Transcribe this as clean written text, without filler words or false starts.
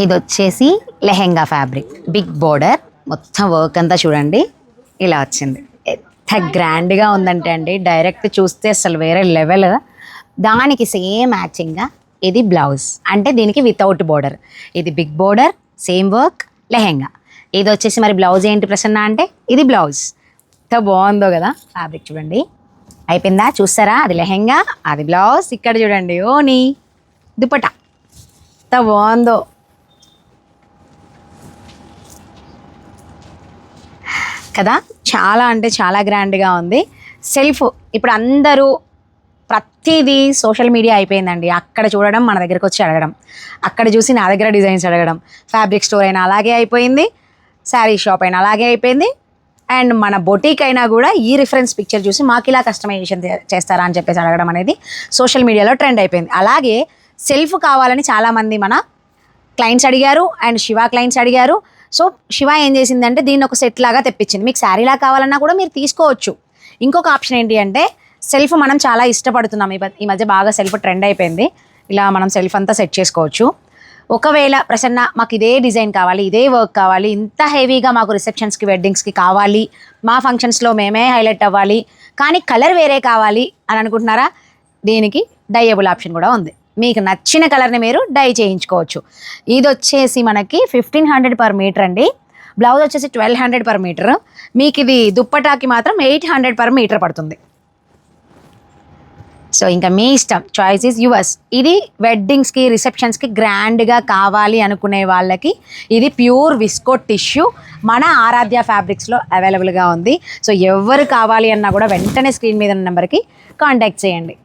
ఇది వచ్చేసి lehenga fabric, big border, మొత్తం వర్క్ అంతా చూడండి ఇలా వచ్చింది. ఎంత గ్రాండ్గా ఉందంటే అండి, డైరెక్ట్ చూస్తే అసలు వేరే లెవెల్. దానికి సేమ్ మ్యాచింగ్గా ఇది బ్లౌజ్, అంటే దీనికి వితౌట్ బోర్డర్. ఇది big border, same work, lehenga. ఇది వచ్చేసి మరి బ్లౌజ్ ఏంటి ప్రసన్న అంటే ఇది బ్లౌజ్. ఎంత బాగుందో కదా ఫ్యాబ్రిక్, చూడండి. అయిపోయిందా, చూస్తారా? అది లెహెంగా, అది బ్లౌజ్. ఇక్కడ చూడండి ఓని దుపట్టా, ఎంత బాగుందో కదా. చాలా అంటే చాలా గ్రాండ్గా ఉంది. సెల్ఫ్ ఇప్పుడు అందరూ ప్రతిదీ సోషల్ మీడియా అయిపోయిందండి. అక్కడ చూడడం, మన దగ్గరకు వచ్చి అడగడం, అక్కడ చూసి నా దగ్గర డిజైన్స్ అడగడం. ఫ్యాబ్రిక్ స్టోర్ అయినా అలాగే అయిపోయింది, శారీ షాప్ అయినా అలాగే అయిపోయింది, అండ్ మన బొటీక్ అయినా కూడా ఈ రిఫరెన్స్ పిక్చర్ చూసి మాకు ఇలా కస్టమైజేషన్ చేస్తారా అని చెప్పేసి అడగడం అనేది సోషల్ మీడియాలో ట్రెండ్ అయిపోయింది. అలాగే సెల్ఫ్ కావాలని చాలామంది మన క్లయింట్స్ అడిగారు, అండ్ శివ క్లయింట్స్ అడిగారు. సో శివ ఏం చేసిందంటే దీన్ని ఒక సెట్ లాగా తెప్పించింది. మీకు శారీలా కావాలన్నా కూడా మీరు తీసుకోవచ్చు. ఇంకొక ఆప్షన్ ఏంటి అంటే, సెల్ఫ్ మనం చాలా ఇష్టపడుతున్నాం, ఈ మధ్య బాగా సెల్ఫ్ ట్రెండ్ అయిపోయింది. ఇలా మనం సెల్ఫ్ అంతా సెట్ చేసుకోవచ్చు. ఒకవేళ ప్రసన్న మాకు ఇదే డిజైన్ కావాలి, ఇదే వర్క్ కావాలి, ఇంత హెవీగా మాకు రిసెప్షన్స్కి వెడ్డింగ్స్కి కావాలి, మా ఫంక్షన్స్లో మేమే హైలైట్ అవ్వాలి, కానీ కలర్ వేరే కావాలి అని అనుకుంటున్నారా? దీనికి డైయబుల్ ఆప్షన్ కూడా ఉంది. మీకు నచ్చిన కలర్ని మీరు డై చేయించుకోవచ్చు. ఇది వచ్చేసి మనకి 1500 పర్ మీటర్ అండి. బ్లౌజ్ వచ్చేసి 1200 పర్ మీటర్. మీకు ఇది దుప్పటాకి మాత్రం 800 పర్ మీటర్ పడుతుంది. సో ఇంకా మీ ఇష్టం, చాయిస్ ఈజ్ యువర్స్. ఇది వెడ్డింగ్స్కి, రిసెప్షన్స్కి గ్రాండ్గా కావాలి అనుకునే వాళ్ళకి ఇది ప్యూర్ విస్కో టిష్యూ మన ఆరాధ్య ఫ్యాబ్రిక్స్లో అవైలబుల్గా ఉంది. సో ఎవరు కావాలి అన్నా కూడా వెంటనే స్క్రీన్ మీద ఉన్న నెంబర్కి కాంటాక్ట్ చేయండి.